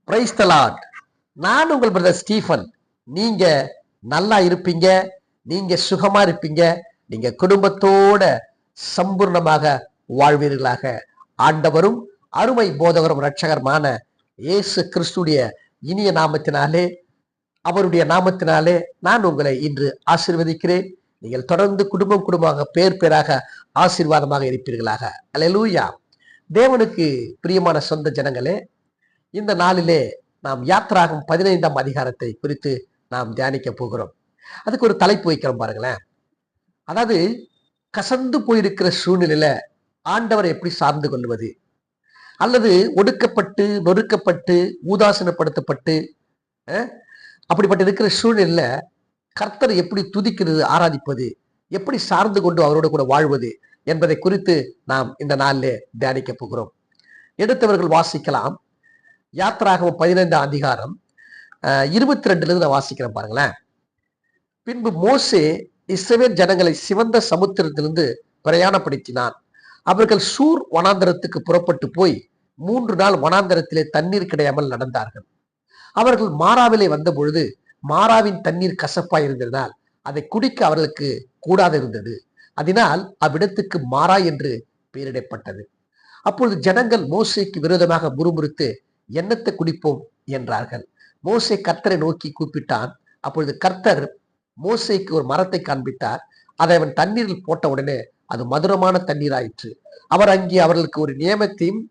Praise the Lord. நான் உங்கள் brother Stephen. நீங்க நல்லா இருப்பீங்க, நீங்க சுகமா இருப்பீங்க, நீங்க குடும்பத்தோட சம்பூர்ணமாக வாழ்வீர்களாக. ஆண்டவரும் அருமை போதகரும் இரட்சகருமான இயேசு கிறிஸ்துடைய இனிய நாமத்தினாலே, அவருடைய நாமத்தினாலே நான் உங்களை இன்று ஆசீர்வதிக்கிறேன். நீங்கள் தொடர்ந்து குடும்பம் குடும்பமாக பேர் பேராக ஆசீர்வாதமாக இருப்பீர்களாக. அல்லேலூயா. தேவனுக்கு பிரியமான சொந்த ஜனங்களே, இந்த நாளிலே நாம் யாத்ராகமம் 15ஆம் அதிகாரத்தை குறித்து நாம் தியானிக்க போகிறோம். அதுக்கு ஒரு தலைப்பு வைக்கிறோம் பாருங்களேன். அதாவது கசந்து போயிருக்கிற சூழ்நிலையில ஆண்டவரை எப்படி சார்ந்து கொள்வது, அல்லது ஒடுக்கப்பட்டு நொறுக்கப்பட்டு உதாசீனப்படுத்தப்பட்டு அப்படிப்பட்ட இருக்கிற சூழ்நிலையில கர்த்தரை எப்படி துதிக்கிறது, ஆராதிப்பது, எப்படி சார்ந்து கொண்டு அவரோட கூட வாழ்வது என்பதை குறித்து நாம் இந்த நாளிலே தியானிக்க போகிறோம். எடுத்தவர்கள் வாசிக்கலாம். யாத்ராகமம் 15ஆம் அதிகாரம் 22 நான் வாசிக்கிறேன் பாருங்களேன். பின்பு மோசே இஸ்ரவேல் ஜனங்களை சிவந்த சமுத்திரத்திலிருந்து பிரயாணப்படுத்தினான். அவர்கள் சூர் வனாந்தரத்துக்கு புறப்பட்டு போய் 3 நாள் வனாந்தரத்திலே தண்ணீர் கிடையாமல் நடந்தார்கள். அவர்கள் மாராவிலே வந்த பொழுது மாராவின் தண்ணீர் கசப்பாய் இருந்ததால் அதை குடிக்க அவர்களுக்கு கூடாது இருந்தது. அதனால் அவ்விடத்துக்கு மாரா என்று பெயரிடப்பட்டது. அப்பொழுது ஜனங்கள் மோசேக்கு விரோதமாக முறுமுறுத்து என்னத்தை குடிப்போம் என்றார்கள். மோசே கர்த்தரை நோக்கி கூப்பிட்டான். அப்பொழுது கர்த்தர் மோசேக்கு ஒரு மரத்தை காண்பித்தார். அதை அவன் தண்ணீரில் போட்ட உடனே அது மதுரமான தண்ணீர் ஆயிற்று. அவர் அங்கே அவர்களுக்கு ஒரு நியமத்தையும்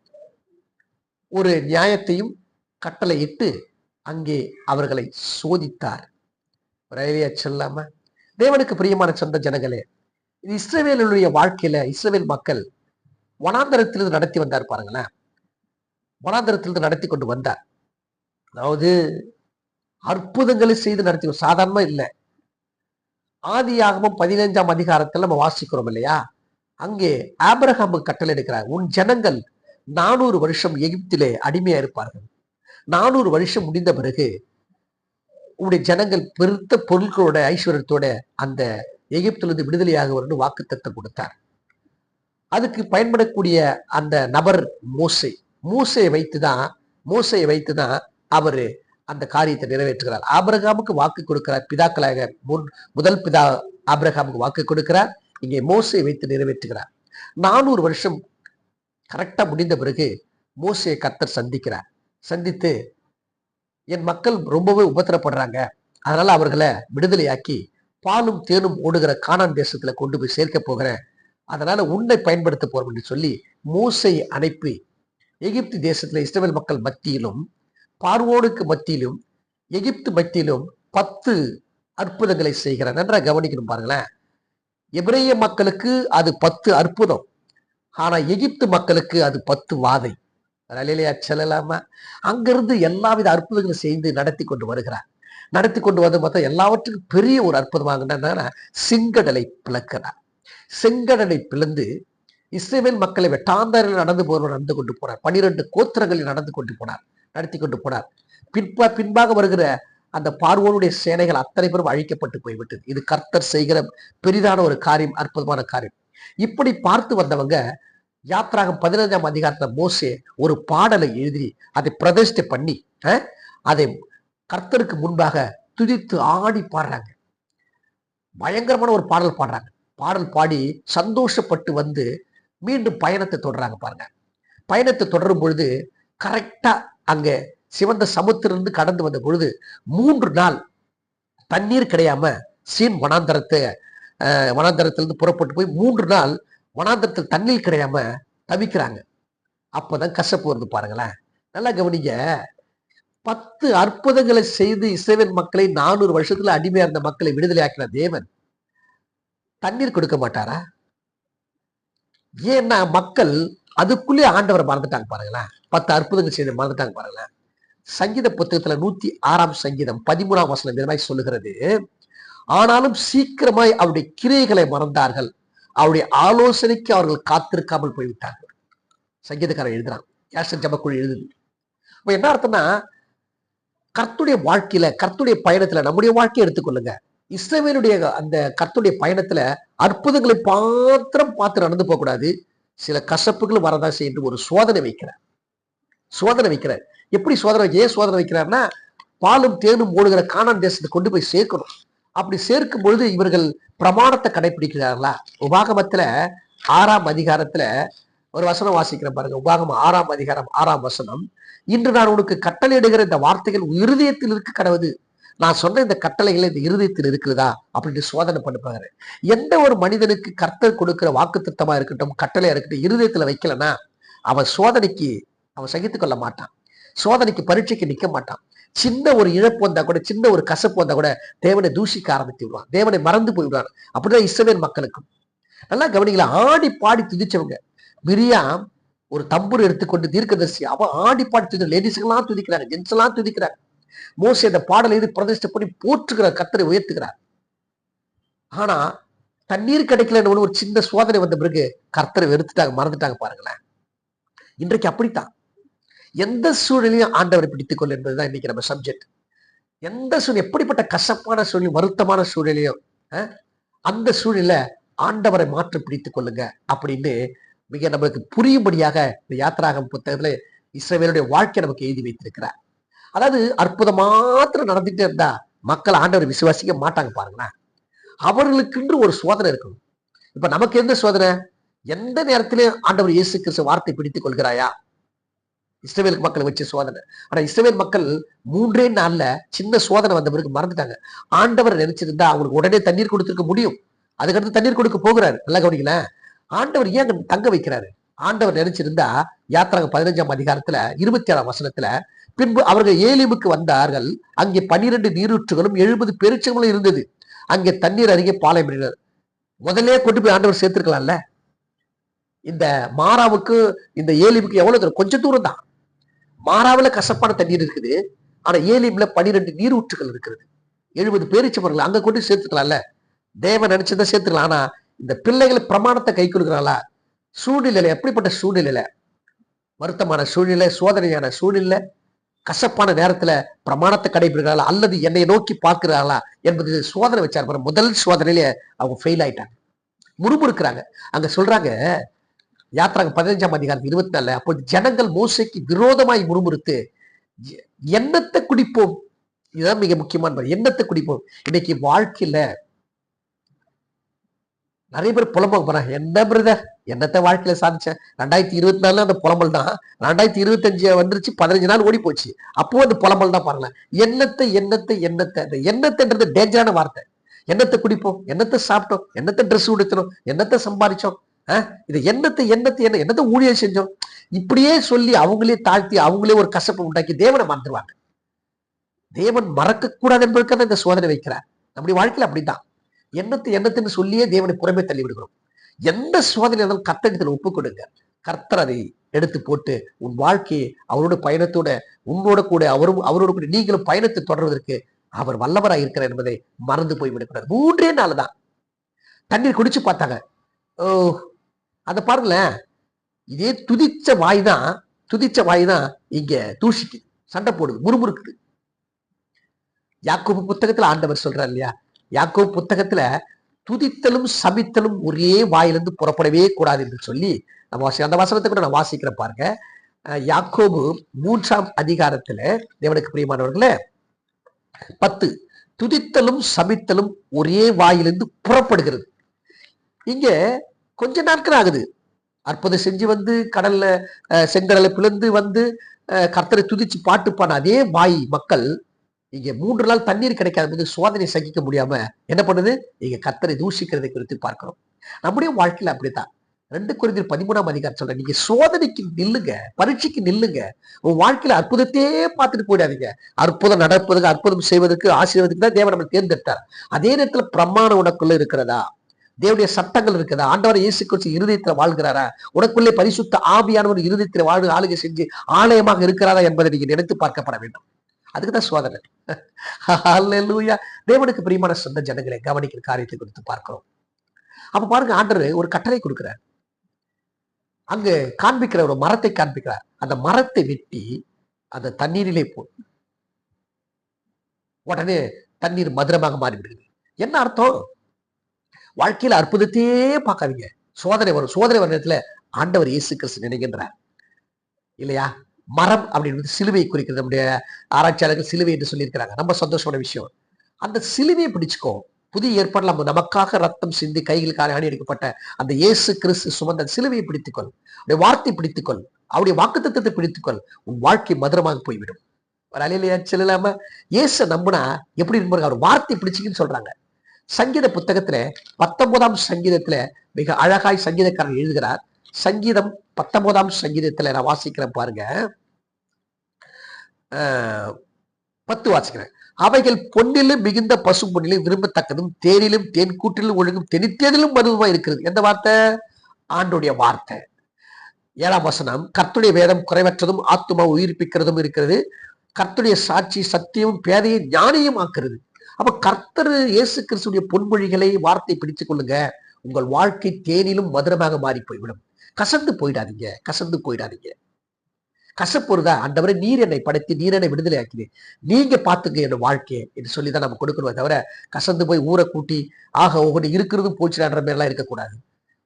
ஒரு நியாயத்தையும் கட்டளையிட்டு அங்கே அவர்களை சோதித்தார். சொல்லாம தேவனுக்கு பிரியமான சொந்த ஜனங்களே, இது இஸ்ரவேலுடைய வாழ்க்கையில இஸ்ரவேல் மக்கள் வனாந்தரத்திலிருந்து நடத்தி வந்தார் பாருங்களேன். வனாந்தரத்திலிருந்து நடத்தி கொண்டு வந்தார். அதாவது அற்புதங்களை செய்து நடத்தி, சாதாரணமா இல்லை. ஆதியாகமம் 15ஆம் அதிகாரத்தில் நம்ம வாசிக்கிறோம் இல்லையா, அங்கே ஆபிரகாமுக்கு கட்டளை எடுக்கிறார். உன் ஜனங்கள் 400 வருஷம் எகிப்திலே அடிமையா இருப்பார்கள். 400 வருஷம் முடிந்த பிறகு உங்களுடைய ஜனங்கள் பெருத்த பொருட்களோட ஐஸ்வர்யத்தோட அந்த எகிப்திலிருந்து விடுதலையாக வாக்குத்தத்தம் கொடுத்தார். அதுக்கு பயன்படக்கூடிய அந்த நபர் மோசே. மோசையை வைத்துதான் அவரு அந்த காரியத்தை நிறைவேற்றுகிறார். ஆபிரகாமுக்கு வாக்கு கொடுக்கிறார். பிதாக்களாக முதல் பிதா ஆபிரகாமுக்கு வாக்கு கொடுக்கிறார். இங்கே மோசையை வைத்து நிறைவேற்றுகிறார். 400 வருஷம் கரெக்டா முடிந்த பிறகு மோசையை கர்த்தர் சந்தித்து என் மக்கள் ரொம்பவே உபத்திரப்படுறாங்க, அதனால அவர்களை விடுதலையாக்கி பாலும் தேனும் ஓடுகிற கானான் தேசத்துல கொண்டு போய் சேர்க்க போகிறேன், அதனால உன்னை பயன்படுத்த போறோம் என்று சொல்லி மோசையை அனுப்பி எகிப்து தேசத்துல இஸ்ரவேல் மக்கள் மத்தியிலும் பார்வோனுக்கு மத்தியிலும் எகிப்து மத்தியிலும் 10 அற்புதங்களை செய்கிறார். நன்றா கவனிக்கணும் பாருங்களேன். எபிரேய மக்களுக்கு அது 10 அற்புதம், ஆனா எகிப்து மக்களுக்கு அது 10 வாதை. செல்லலாமா? அங்கிருந்து எல்லாவித அற்புதங்களும் செய்து நடத்தி கொண்டு வருகிறார். நடத்தி கொண்டு வந்து பார்த்தா எல்லாவற்றுக்கும் பெரிய ஒரு அற்புதமாக செங்கடலை பிளக்கிறார். செங்கடலை பிளந்து இஸ்ரவேல் மக்களை வெட்டாந்தாரில் நடந்து கொண்டு போனார். 12 கோத்திரங்களில் நடத்தி கொண்டு போனார். பின்பாக வருகிற அந்த பார்வோனுடைய சேனைகள் அத்தனை பேரும் அழிக்கப்பட்டு போய்விட்டது. இது கர்த்தர் செய்கிற பெரிதான ஒரு காரியம், அற்புதமான காரியம். இப்படி பார்த்து வந்தவங்க யாத்ராகம் 15ஆம் அதிகாரத்துல மோசே ஒரு பாடலை எழுதி அதை பிரதிஷ்டை பண்ணி அதை கர்த்தருக்கு முன்பாக துதித்து ஆடி பாடுறாங்க. பயங்கரமான ஒரு பாடல் பாடுறாங்க. பாடல் பாடி சந்தோஷப்பட்டு வந்து மீண்டும் பயணத்தை தொடர்றாங்க பாருங்க. பயணத்தை தொடரும் பொழுது கரெக்டா அங்க சிவந்த சமுத்திலிருந்து கடந்து வந்த பொழுது 3 நாள் தண்ணீர் கிடையாம சீன் வனாந்தரத்திலிருந்து புறப்பட்டு போய் 3 நாள் வனாந்தரத்தில் தண்ணீர் கிடையாம தவிக்கிறாங்க. அப்பதான் கசப்பு வருது பாருங்களேன். நல்லா கவனிங்க. 10 அற்புதங்களை செய்து இஸ்ரவேல் மக்களை 400 வருஷத்துல அடிமையா இருந்த மக்களை விடுதலை ஆக்கின தேவன் தண்ணீர் கொடுக்க மாட்டாரா? ஏன்னா மக்கள் அதுக்குள்ளே ஆண்டவரை மறந்துட்டாங்க பாருங்களேன். 10 அற்புதங்கள் செய்த மறந்துட்டாங்க பாருங்களேன். சங்கீத புத்தகத்துல 106ஆம் சங்கீதம் 13ஆம் வசனம் இந்த மாதிரி சொல்லுகிறது, ஆனாலும் சீக்கிரமாய் அவருடைய கிரியைகளை மறந்தார்கள், அவருடைய ஆலோசனைக்கு அவர்கள் காத்திருக்காமல் போய்விட்டார்கள். சங்கீதக்காரன் எழுதுறான், யாசர் ஜபக்குள் எழுதுது. இப்ப என்ன அர்த்தம்னா, கர்த்தருடைய வாழ்க்கையில கர்த்தருடைய பயணத்துல நம்முடைய வாழ்க்கையை எடுத்துக்கொள்ளுங்க. இஸ்ரவேலுடைய அந்த கர்த்தருடைய பயணத்துல அற்புதங்களை பார்த்து நடந்து போக கூடாது. சில கசப்புகள் வரதான் செய்ய ஒரு சோதனை வைக்கிறார். எப்படி சோதனை ஏன் சோதனை வைக்கிறாருன்னா, பாலும் தேனும் ஓடுகிற கானான் தேசத்தை கொண்டு போய் சேர்க்கணும். அப்படி சேர்க்கும் பொழுது இவர்கள் பிரமாணத்தை கடைபிடிக்கிறார்களா? உபாகமத்துல 6ஆம் அதிகாரத்துல ஒரு வசனம் வாசிக்கிறேன் பாருங்க. உபாகமம் 6ஆம் அதிகாரம் 6ஆம் வசனம். இன்று நான் உனக்கு கட்டளையிடுகிற இந்த வார்த்தைகள் இருதயத்தில் இருக்க கடவுது. நான் சொன்ன இந்த கட்டளைகள் இந்த இருதயத்தில் இருக்குதா அப்படின்னு சோதனை பண்ணி பாக்குறேன். எந்த ஒரு மனிதனுக்கு கர்த்தர் கொடுக்கிற வாக்கு திட்டமா இருக்கட்டும், கட்டளையா இருக்கட்டும், இருதயத்துல வைக்கலன்னா அவன் சோதனைக்கு அவன் சகித்துக் கொள்ள மாட்டான். சோதனைக்கு பரீட்சைக்கு நிக்க மாட்டான். சின்ன ஒரு இழப்பு வந்தா கூட, சின்ன ஒரு கசப்பு வந்தா கூட தேவனை தூஷிக்க ஆரம்பித்து விடுவான், தேவனை மறந்து போய்விடுவான். அப்படிதான் இஸ்ரவேல் மக்களுக்கும். நல்லா கவனிங்களா, ஆடி பாடி துதிச்சவங்க. மிரியாம் ஒரு தம்பூர் எடுத்துக்கொண்டு தீர்க்கதரிசி, அவன் ஆடி பாடி துதி, லேடிஸ்லாம் துதிக்கிறாங்க, ஜென்ஸ் எல்லாம் துதிக்கிறாங்க. மோசே அந்த பாடல் எழுதி பிரதிஷ்டை பண்ணி போற்றுகிறார், கர்த்தரை உயர்த்துகிறார். ஆனா தண்ணீர் கிடைக்கலன்னு ஒரு சின்ன சோதனை வந்த பிறகு கர்த்தரை வெறுத்துட்டாங்க, மறந்துட்டாங்க. பாருங்களேன், இன்றைக்கு அப்படித்தான். எந்த சூழலையும் ஆண்டவரை பிடித்துக் கொள் என்பதுதான் இன்னைக்கு நம்ம சப்ஜெக்ட். எந்த சூழல், எப்படிப்பட்ட கசப்பான சூழல், வருத்தமான சூழலையும் அந்த சூழல ஆண்டவரை மாற்ற பிடித்துக் கொள்ளுங்க அப்படின்னு மிக நம்மளுக்கு புரியும்படியாக இந்த யாத்திராகம் புத்தகத்துல இஸ்ரவேலுடைய வாழ்க்கை நமக்கு எழுதி வைத்திருக்கிறார். அதாவது அற்புதம் மாத்திரம் நடந்துட்டே இருந்தா மக்கள் ஆண்டவரை விசுவாசிக்க மாட்டாங்க. பாருங்களேன், அவர்களுக்கு ஒரு சோதனை இருக்கணும். இப்ப நமக்கு எந்த சோதனை? எந்த நேரத்திலும் ஆண்டவர் இயேசு கிறிஸ்து வார்த்தை பிடித்துக் கொள்கிறாயா? இஸ்ரவேல் மக்களை வச்சு சோதனை. ஆனா இஸ்ரவேல் மக்கள் 3 நாள்ல சின்ன சோதனை வந்த பிறகு மறந்துட்டாங்க. ஆண்டவர் நினைச்சிருந்தா அவங்களுக்கு உடனே தண்ணீர் கொடுத்திருக்க முடியும். அதுக்கடுத்து தண்ணீர் கொடுக்க போகிறாரு. நல்லா கவனிக்கல, ஆண்டவர் ஏன் தங்க வைக்கிறாரு? ஆண்டவர் நினைச்சிருந்தா யாத்திராகம் 15ஆம் அதிகாரத்துல 27ஆம் வசனத்துல, பின்பு அவர்கள் ஏலிமுக்கு வந்தார்கள். அங்கே 12 நீரூற்றுகளும் 70 பெருச்சங்களும் இருந்தது. அங்கே தண்ணீர் அருகே பாளையம். முதலே கொண்டு போய் ஆண்டவர் சேர்த்திருக்கலாம்ல. இந்த மாராவுக்கு இந்த ஏலிமுக்கு எவ்வளவு தூரம்? கொஞ்சம் தூரம் தான். மாராவில கசப்பான தண்ணீர் இருக்குது, ஆனா ஏலிம்ல 12 நீரூற்றுகள் இருக்கிறது, 70 பேரிச்சமரங்கள் அங்க கொண்டு சேர்த்துக்கலாம்ல. தேவன் நினைச்சதை சேர்த்துக்கலாம். ஆனா இந்த பிள்ளைகளை பிரமாணத்தை கை கொடுக்கிறாளா? சூழ்நிலையில, எப்படிப்பட்ட சூழ்நிலையில, வருத்தமான சூழ்நிலை, சோதனையான சூழ்நிலை, கசப்பான நேரத்துல பிரமாணத்தை கடைபிடிக்கிறாளா அல்லது என்னை நோக்கி பார்க்கிறாளா என்பது சோதனை வச்சார். முதல் சோதனையில அவங்க ஃபெயில் ஆயிட்டாங்க, முறுமுறுக்கிறாங்க. அங்க சொல்றாங்க யாத்திராகம் 15ஆம் அதிகாரம் 24, அப்போது ஜனங்கள் மோசேக்கு விரோதமாய் முறுமுறுத்து எண்ணத்தை குடிப்போம். இதுதான் மிக முக்கியமான, எண்ணத்தை குடிப்போம். இன்னைக்கு வாழ்க்கையில நிறைய பேர் புலம்ப போறாங்க. என்ன பிரதர், என்னத்தை வாழ்க்கையில சாதிச்சேன்? 2024 அந்த புலம்பல் தான். 2025 வந்துருச்சு, 15 நாள் ஓடி போச்சு, அப்போ அந்த புலம்பல் தான். பாருங்களேன், எண்ணத்தை எண்ணத்தை எண்ணத்தை. இந்த எண்ணத்தைன்றது டேஞ்சரான வார்த்தை. எண்ணத்தை குடிப்போம், எண்ணத்தை சாப்பிட்டோம், எண்ணத்தை ட்ரெஸ் உடுத்தணும், எண்ணத்தை சம்பாதிச்சோம், இது எண்ணத்தை எண்ணத்தை எண்ணத்தை ஊழியர் செஞ்சோம், இப்படியே சொல்லி அவங்களே தாழ்த்தி அவங்களே ஒரு கசப்பை உண்டாக்கி தேவனை மறந்துடுவாங்க. தேவன் மறக்க கூடாது என்பதற்காக இந்த சோதனை வைக்கிறார். நம்முடைய வாழ்க்கையில அப்படித்தான். எண்ணத்தை எண்ணத்துன்னு சொல்லியே தேவனை புறமே தள்ளி விடுகிறோம். எந்த சோதனை இருந்தாலும் கர்த்தரிடத்தில் ஒப்புக் கொடுங்க. கர்த்தர் அதை எடுத்து போட்டு உன் வாழ்க்கையை அவரோட பயணத்தோட, உன்னோட கூட அவரோட கூட நீங்களும் பயணத்தை தொடர்வதற்கு அவர் வல்லவராக இருக்கிறார் என்பதை மறந்து போய் விடக்கூடாது. 3 நாள் தான் தண்ணீர் குடிச்சு பார்த்தாங்க. அதை பாருங்களேன், இதே துதிச்ச வாய் தான் இங்க தூஷிக்கு சண்டை போடுது, முறுமுறுக்குது. யாக்கோபு புத்தகத்துல ஆண்டவர் சொல்றார் இல்லையா, யாக்கோபு புத்தகத்துல துதித்தலும் சபித்தலும் ஒரே வாயிலிருந்து புறப்படவே கூடாது என்று சொல்லி நம்ம அந்த வசனத்தை கூட நான் வாசிக்கிறேன் பாருங்க. யாக்கோபு 3ஆம் அதிகாரத்துல, தேவனுக்கு பிரியமானவர்களே, 10, துதித்தலும் சபித்தலும் ஒரே வாயிலிருந்து புறப்படுகிறது. இங்க கொஞ்ச நாட்கள் ஆகுது, அற்புதம் செஞ்சு வந்து கடல்ல செங்கடலை பிளந்து வந்து கர்த்தரை துதிச்சு பாட்டு பான அதே வாய் மக்கள் இங்க 3 நாள் தண்ணீர் கிடைக்காத போது சோதனை சகிக்க முடியாம என்ன பண்ணுது? இங்க கர்த்தரை தூஷிக்கிறதை குறித்து பார்க்கிறோம். நம்முடைய வாழ்க்கையில அப்படித்தான். 2 கொரிந்தியர் 13ஆம் அதிகாரம் சொல்றேன், நீங்க சோதனைக்கு நில்லுங்க, பரீட்சைக்கு நில்லுங்க. உன் வாழ்க்கையில அற்புதத்தையே பார்த்துட்டு போயிடாதீங்க. அற்புதம் நடப்பதற்கு, அற்புதம் செய்வதற்கு, ஆசீர்வதற்கு தான் தேவன் நம்மளை தேர்ந்தெடுத்தார். அதே நேரத்துல பிரமாணம் உனக்குள்ள இருக்கிறதா? தேவனுடைய சட்டங்கள் இருக்குதா? ஆண்டவர் இயேசு கிறிஸ்து இருதயத்துல வாழ்கிறாரா? உனக்குள்ளே பரிசுத்த ஆவியானவர் இருதயத்துல வாழ்ந்து ஆளுகை செஞ்சு ஆலயமாக இருக்கிறாரா என்பதை நீங்க நினைத்து பார்க்கப்பட வேண்டும். அதுக்குதான் சோதனை. ஹல்லேலூயா. தேவனுக்கு பிரியமான சொந்த ஜனங்களை கவனிக்கிற காரியத்தை குறித்து பார்க்கிறோம். அப்ப பாருங்க, ஆண்டவர் ஒரு கட்டளை கொடுக்கிறார். அங்க காண்பிக்கிற ஒரு மரத்தை காண்பிக்கிறார். அந்த மரத்தை வெட்டி அந்த தண்ணீரிலே போட்டு உடனே தண்ணீர் மதுரமாக மாறிவிடுது. என்ன அர்த்தம்? வாழ்க்கையில அற்புதத்தையே பார்க்காதீங்க, சோதனை வரும். சோதனை வர நேரத்துல ஆண்டவர் இயேசு கிறிஸ்து நினைக்கின்றார் இல்லையா? மரம் அப்படின்னு சிலுவை குறிக்கிறது. நம்முடைய ஆராய்ச்சியாளர்கள் சிலுவை என்று சொல்லியிருக்கிறாங்க. ரொம்ப சந்தோஷமான விஷயம். அந்த சிலுவையை பிடிச்சுக்கோ. புதிய ஏற்பாடுல நமக்காக ரத்தம் சிந்தி கைகளுக்கு அணி அடிக்கப்பட்ட அந்த இயேசு கிறிஸ்து சுமந்த சிலுவையை பிடித்துக்கொள். அவருடைய வார்த்தை பிடித்துக்கொள். அவருடைய வாக்குத்தத்தத்தை பிடித்துக்கொள். உன் வாழ்க்கை மதுரமாக போய்விடும். ஒரு அலையிலையா செல்லாம இயேசு நம்பினா எப்படி இருப்பாரு? அவர் வார்த்தை பிடிச்சிக்கின்னு சொல்றாங்க. சங்கீத புத்தகத்துல 19ஆம் சங்கீதத்துல மிக அழகாய் சங்கீதக்காரர் எழுதுகிறார். சங்கீதம் 19ஆம் சங்கீதத்துல நான் வாசிக்கிறேன் பாருங்க. 10 வாசிக்கிறேன். அவைகள் பொன்னிலும் மிகுந்த பசு பொன்னிலும் விரும்பத்தக்கதும் தேனிலும் தேன் கூட்டிலும் ஒழுங்கும் தெனித்தேனிலும் மதுவமா இருக்கிறது. எந்த வார்த்தை? ஆண்டுடைய வார்த்தை. 7ஆம் வசனம், கர்த்தருடைய வேதம் குறைவற்றதும் ஆத்துமா உயிர்ப்பிக்கிறதும் இருக்கிறது. கர்த்தருடைய சாட்சி சத்தியமும் பேதையை ஞானியும் ஆக்குறது. அப்ப கர்த்தர் இயேசு கிறிஸ்துடைய பொன்மொழிகளை வார்த்தை பிடித்துக் கொள்ளுங்க. உங்கள் வாழ்க்கை தேனிலும் மதுரமாக மாறி போய்விடும். கசந்து போயிடாதீங்க, கசந்து போயிடாதீங்க. கசப்பொருதா ஆண்டவரை நீர் என்னை படைத்து நீர் என்னை விடுதலை ஆக்கிது, நீங்க பாத்துங்க என்னோட வாழ்க்கையை என்று சொல்லிதான் நம்ம கொடுக்கணுமே தவிர கசந்து போய் ஊரை கூட்டி உங்கள்கிட்ட இருக்கிறதும் போச்சுடான்ற மாதிரிலாம் இருக்கக்கூடாது.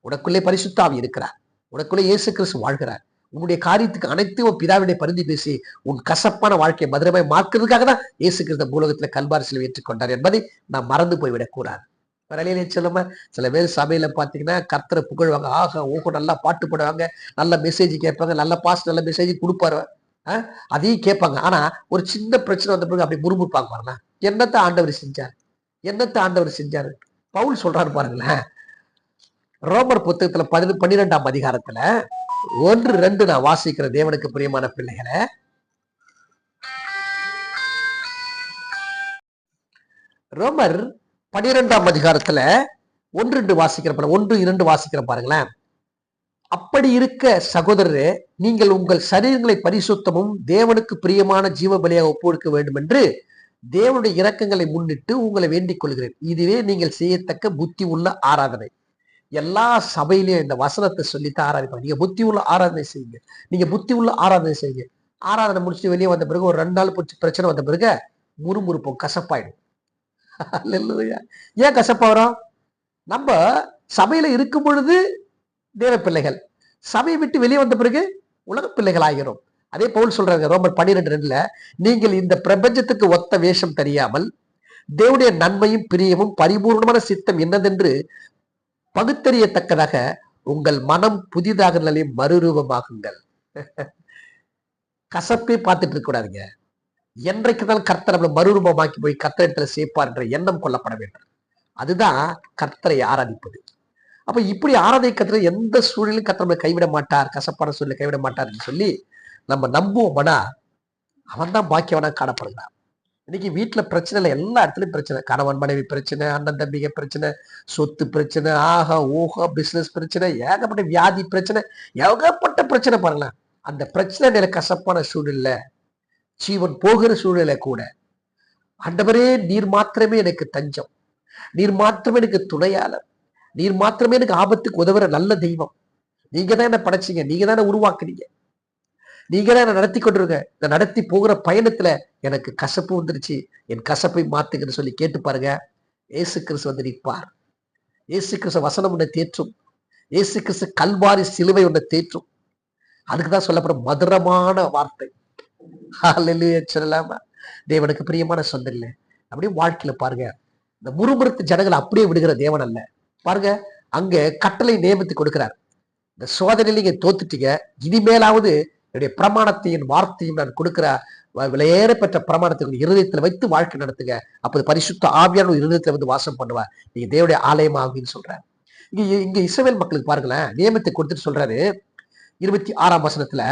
உனக்குள்ளே பரிசுத்த ஆவி இருக்கிறார். உனக்குள்ளே இயேசு கிறிஸ்து வாழ்கிறார். உன்னுடைய காரியத்துக்கு அனைத்து உன் பிதாவினை பரிந்து பேசி உன் கசப்பான வாழ்க்கையை மதுரமாய் மாற்றுறதுக்காக தான் இயேசு கிறிஸ்து பூலோகத்துல கல்வாரி சிலுவை ஏற்றுக்கொண்டார் என்பதை நாம் மறந்து போய்விடக் கூடாது. வரலையிலே சொல்லுமா, சில பேர் சபையில பாத்தீங்கன்னா கர்த்தரை புகழ்வாங்க, நல்லா பாட்டு போடுவாங்க, நல்ல மெசேஜ் கேட்பாங்க, நல்ல பாஸ்ட் நல்ல மெசேஜ் கொடுப்பாரு, அதையும் கேட்பாங்க. ஆனா ஒரு சின்ன பிரச்சனை வந்த பிறகு அப்படி முறுமுறுப்பாங்க பாருங்க. என்னத்தை ஆண்டவர் செஞ்சார், என்னத்தை ஆண்டவர் செஞ்சாரு? பவுல் சொல்றாரு பாருங்களேன், ரோமர் புத்தகத்துல 12ஆம் அதிகாரத்துல 1-2 நான் வாசிக்கிற தேவனுக்கு பிரியமான பிள்ளைகளை. ரோமர் 12ஆம் அதிகாரத்துல 1-2 வாசிக்கிற 1-2 வாசிக்கிற பாருங்களேன். அப்படி இருக்க சகோதரரே, நீங்கள் உங்கள் சரீரங்களை பரிசுத்தமும் தேவனுக்கு பிரியமான ஜீவ பலியாக ஒப்புவிக்க வேண்டும் என்று தேவனுடைய இரக்கங்களை முன்னிட்டு உங்களை வேண்டிக் கொள்கிறேன். இதுவே நீங்கள் செய்யத்தக்க புத்தி உள்ள ஆராதனை. எல்லா சபையிலையும் இந்த வசனத்தை சொல்லித்தான் ஆராதிப்பாங்க. நீங்க புத்தி உள்ள ஆராதனை செய்யுங்க, நீங்க புத்தி உள்ள ஆராதனை செய்யுங்க. ஆராதனை முடிச்சுட்டு வெளியே வந்த பிறகு ஒரு 2 நாள் பிரச்சனை வந்த பிறகு முறுமுறுப்போம், கசப்பாயிடும். ஏன் கசப்பா வரும்? நம்ம சபையில இருக்கும் பொழுது தேவ பிள்ளைகள், சபையை விட்டு வெளியே வந்த பிறகு உலக பிள்ளைகள் ஆகிறோம். அதே பவுல் சொல்றாங்க ரோமர் 12:2, நீங்கள் இந்த பிரபஞ்சத்துக்கு ஒத்த வேஷம் தெரியாமல் தேவனுடைய நன்மையும் பிரியமும் பரிபூர்ணமான சித்தம் என்னதென்று பகுத்தறியத்தக்கதாக உங்கள் மனம் புதிதாக நிலையை மறுரூபமாகுங்கள். கசப்பே பார்த்துட்டு இருக்க கூடாதுங்க. என்றைக்குதான் கர்த்தர் நம்மளை மறுரூபமாக்கி போய் கர்த்தர் இடத்துல சேர்ப்பார் என்ற எண்ணம் கொள்ளப்பட வேண்டும். அதுதான் கர்த்தரை ஆராதிப்பது. அப்ப இப்படி ஆராதிக்கிறது எந்த சூழலும் கர்த்தர் நம்மளை கைவிட மாட்டார், கசப்பான சூழலை கைவிட மாட்டார் சொல்லி நம்ம நம்புவோம்னா அவன் தான் பாக்கியவனா காணப்படுகிறான். இன்னைக்கு வீட்டுல பிரச்சனை இல்லை, எல்லா இடத்துலயும் பிரச்சனை. கணவன் மனைவி பிரச்சனை, அண்ணன் தம்பிக பிரச்சனை, சொத்து பிரச்சனை, பிசினஸ் பிரச்சனை, ஏகப்பட்ட வியாதி பிரச்சனை, ஏகப்பட்ட பிரச்சனை. பாருங்களேன், அந்த பிரச்சனை கசப்பான சூழ்நிலை, ஜீவன் போகிற சூழ்நிலை கூட ஆண்டவரே நீர் மாத்திரமே எனக்கு தஞ்சம், நீர் மாத்திரமே எனக்கு துணையாளர், நீர் மாத்திரமே எனக்கு ஆபத்துக்கு உதவுற நல்ல தெய்வம், நீங்க தான் என்ன படைச்சீங்க, நீங்க தான் என்ன உருவாக்குனீங்க, நீங்க தான் என்ன நடத்தி கொண்டிருக்க, இந்த நடத்தி போகிற பயணத்துல எனக்கு கசப்பு வந்துருச்சு, என் கசப்பை மாத்துங்கன்னு சொல்லி கேட்டு பாருங்க. இயேசு கிறிஸ்து வந்து நிற்பார். இயேசு கிறிஸ்து வசனம் உன்னை தேற்றும். இயேசு கிறிஸ்து கல்வாரி சிலுவை உன்னை தேற்றும். அதுக்குதான் சொல்லப்படும் மதுரமான வார்த்தை. சொல்லலாமா? தேவனுக்கு பிரியமான சொந்தம் இல்லை. அப்படியே வாழ்க்கையில பாருங்க, இந்த முறுமுறுத்து ஜனங்களை அப்படியே விடுகிற தேவன் அல்ல. பாருங்க, அங்க கட்டளை நியமித்து கொடுக்கிறார். இந்த சோதனையில நீங்க தோத்துட்டீங்க, இனிமேலாவது என்னுடைய பிரமாணத்தையும் வார்த்தையும் நான் கொடுக்கிற விலையேற பெற்ற பிரமாணத்தை இருதயத்துல வைத்து வாழ்க்கை நடத்துங்க. அப்போது பரிசுத்த ஆவியான இருதயத்துல வந்து வாசம் பண்ணுவார். நீங்க தேவனுடைய ஆலயம் ஆகுன்னு சொல்றாரு. இங்க இஸ்ரவேல் மக்களுக்கு பாருங்களேன், நியமத்தை கொடுத்துட்டு சொல்றாரு 26ஆம் வசனத்துல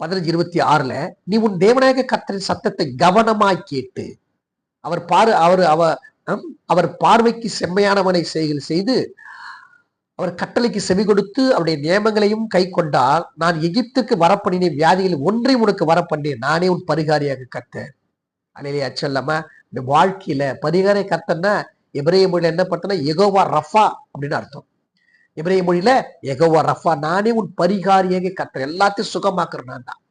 15:26, நீ உன் தேவனாக கர்த்தரின் சத்தத்தை கவனமாய் கேட்டு அவர் பார்வைக்கு செம்மையானவனை செய்து அவர் கட்டளைக்கு செவி கொடுத்து அவருடைய நியமங்களையும் கை கொண்டால் நான் எகிப்துக்கு வரப்பண்ணின வியாதிகள் ஒன்றை உனக்கு வரப்பண்ணேன், நானே உன் பரிகாரியாக கர்த்தர். அலையிலே அச்சல்லாம இந்த வாழ்க்கையில பரிகாரிய கர்த்தர்னா எபிரேய மொழியில என்ன பார்த்தோன்னா யெகோவா ரஃபா அப்படின்னு அர்த்தம். எபிரேய மொழியில யெகோவா ரஃபா, நானே உன் பரிகாரியாக கர்த்தர், எல்லாத்தையும் சுகமாக்குறேன் நான் தான்.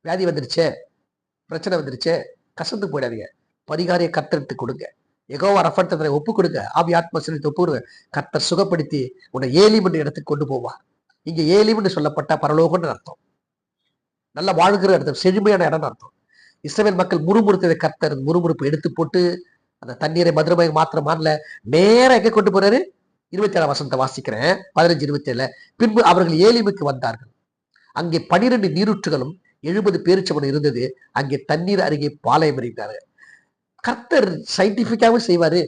வியாதி வந்துருச்சே, பிரச்சனை வந்துருச்சே, கசந்து போயிடாதீங்க, பரிகாரிய கர்த்தருக்கு கொடுங்க. யெகோவா ரஃபா ஒப்பு கொடுங்க, ஆவி ஆத்மா சிலத்தை ஒப்பு கொடுங்க. கர்த்தர் சுகப்படுத்தி உன்னை ஏலிம் என்ற இடத்துக்கு கொண்டு போவார். இங்க ஏலிம் என்று சொல்லப்பட்ட பரலோகம்னு அர்த்தம். நல்லா வாழ்கிற இடத்துல செழுமையான இடம் அர்த்தம். இஸ்ரவேல் மக்கள் முறுமுறுத்ததை கர்த்தர் முறுமுறுப்பு எடுத்து போட்டு அந்த தண்ணீரை மதுரமய மாத்திரம் மாறல, நேரம் எங்க கொண்டு போறாரு? 27 வசனத்தை வாசிக்கிறேன், 15-27. பின்பு அவர்கள் ஏலிமுக்கு வந்தார்கள். அங்கே 12 நீரூற்றுகளும் 70 பேரிச்சம்பழம் இருந்தது. அங்கே தண்ணீர் அருகே பாளையம் எறிந்தார்கள். கர்த்தர் சயின்டிபிக்காவும் செய்வாரு,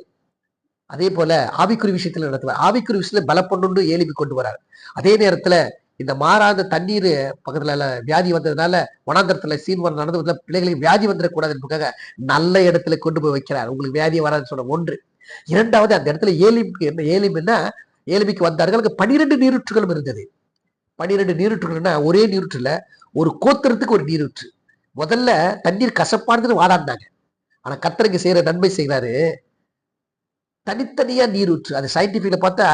அதே போல ஆவிக்குறி விஷயத்துல நடத்துவார். ஆவிக்குறி விஷயத்துல பலப்பொண்டு ஏலிமி கொண்டு வராரு. அதே நேரத்துல இந்த மாறாத தண்ணீர் பக்கத்துல வியாதி வந்ததுனால வனாந்தரத்துல சீன்வரம் நடந்து பிள்ளைகளுக்கு வியாதி வந்துடக்கூடாது என்பதுக்காக நல்ல இடத்துல கொண்டு போய் வைக்கிறார். உங்களுக்கு வியாதியை வராதுன்னு சொன்ன ஒன்று. இரண்டாவது, அந்த இடத்துல ஏலிமுக்கு என்ன ஏலிம்னா, ஏலிமிக்கு வந்தார்கள். 12 நீரூற்றுகளும் இருந்தது. 12 நீரூற்றுகள்னா ஒரே நீரூற்றுல ஒரு கோத்திரத்துக்கு ஒரு நீரூற்று. முதல்ல தண்ணீர் கசப்பானதுன்னு வாடாண்டாங்க. ஆனா கர்த்தருக்கு செய்யற நன்மை செய்கிறாரு, தனித்தனியா நீரூற்று. அது சயின்டிபிக்ல பார்த்தா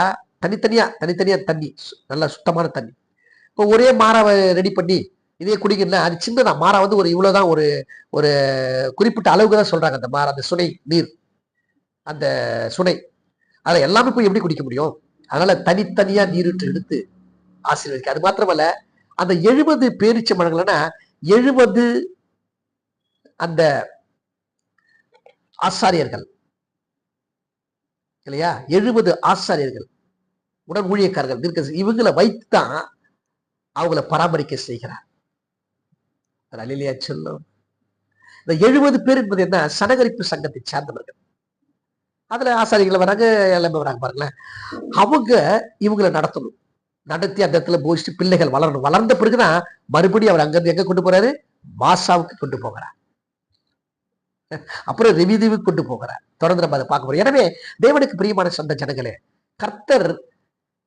தனித்தனியா தண்ணி, நல்லா சுத்தமான தண்ணி. இப்போ ஒரே மாறாவை ரெடி பண்ணி இதே குடிக்கணும்னா அது சின்னதான். மாறா வந்து ஒரு இவ்வளவுதான், ஒரு ஒரு குறிப்பிட்ட அளவுக்கு தான் சொல்றாங்க. அந்த மாறா, அந்த சுனை நீர், அந்த சுனை, அதை எல்லாமே போய் எப்படி குடிக்க முடியும்? அதனால தனித்தனியா நீரூற்று எடுத்து ஆசீர்வதிக்க. அது மாத்திரமல்ல, அந்த 70 பேரிச்சம்பழங்கள்னா 70 அந்த ஆசாரியர்கள் இல்லையா, 70 ஆசாரியர்கள், உடன் ஊழியக்காரர்கள், இவங்களை வைத்துதான் அவங்கள பராமரிக்க செய்கிறார். அல்லேலூயா சொல்லும். இந்த 70 பேர் என்பது என்ன? சனகரிப்பு சங்கத்தை சார்ந்தவர்கள். அதுல ஆசாரிகள் வராங்க, எல்லாமே வராங்க பாருங்களேன். அவங்க இவங்களை நடத்தணும், நடத்தி அந்த இடத்துல போயிட்டு பிள்ளைகள் வளரணும். வளர்ந்த பிறகுதான் மறுபடியும் அவர் அங்கிருந்து எங்க கொண்டு போறாரு? மாசாவுக்கு கொண்டு போகிறார், அப்புறம் ரெவிதீவுக்கு கொண்டு போகிறார். தொடர்ந்து நம்ம அதை பார்க்க போறோம். எனவே தேவனுக்கு பிரியமான சொந்த ஜனங்களே, கர்த்தர்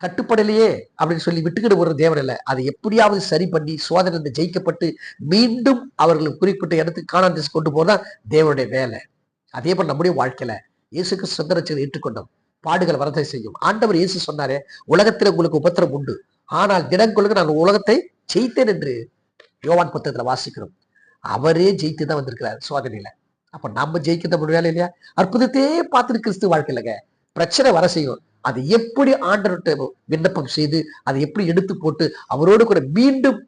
கட்டுப்படலையே அப்படின்னு சொல்லி விட்டுக்கிட்டு ஒரு தேவன் இல்லை. அதை எப்படியாவது சரி பண்ணி சோதனை ஜெயிக்கப்பட்டு மீண்டும் அவர்கள் குறிப்பிட்ட இடத்துக்கு காணாத கொண்டு போதான் தேவனுடைய வேலை. அதே போல நம்முடைய வாழ்க்கையில இயேசுக்கு சொந்த ரட்சகரை ஏற்றுக்கொண்டோம், பாடுகள் வரதை செய்யும். ஆண்டவர் இயேசு சொன்னாரே, உலகத்தில் உங்களுக்கு உபத்திரம் உண்டு, ஆனால் தினங்களுக்கு நான் உலகத்தை ஜெயித்தேன் என்று யோவான் புத்தகத்துல வாசிக்கிறோம். அவரே ஜெயித்து தான் வந்திருக்கிறார் சோதனையில. அப்ப நம்ம ஜெயிக்க முடியல இல்லையா? அற்புதத்தையே பார்த்துட்டு கிறிஸ்து வாழ்க்கையிலங்க பிரச்சனை வர செய்யும். அதை எப்படி ஆண்டவர்கிட்ட விண்ணப்பம் செய்து அதை எப்படி எடுத்து போட்டு அவரோடு கூட மீண்டும்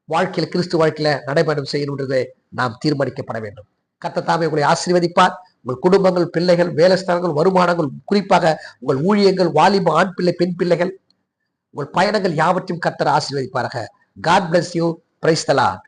வாழ்க்கையில கிறிஸ்து வாழ்க்கையில நடைபயணம் செய்யணுன்றதை நாம் தீர்மானிக்கப்பட வேண்டும். கர்த்தர் தாமே உங்களை ஆசீர்வதிப்பார். உங்கள் குடும்பங்கள், பிள்ளைகள், வேலைஸ்தானங்கள், வருமானங்கள், குறிப்பாக உங்கள் ஊழியங்கள், வாலிப ஆண் பிள்ளை, பெண் பிள்ளைகள், உங்கள் பயணங்கள் யாவற்றையும் கர்த்தர் ஆசீர்வதிப்பாராக. God bless you. Praise the Lord.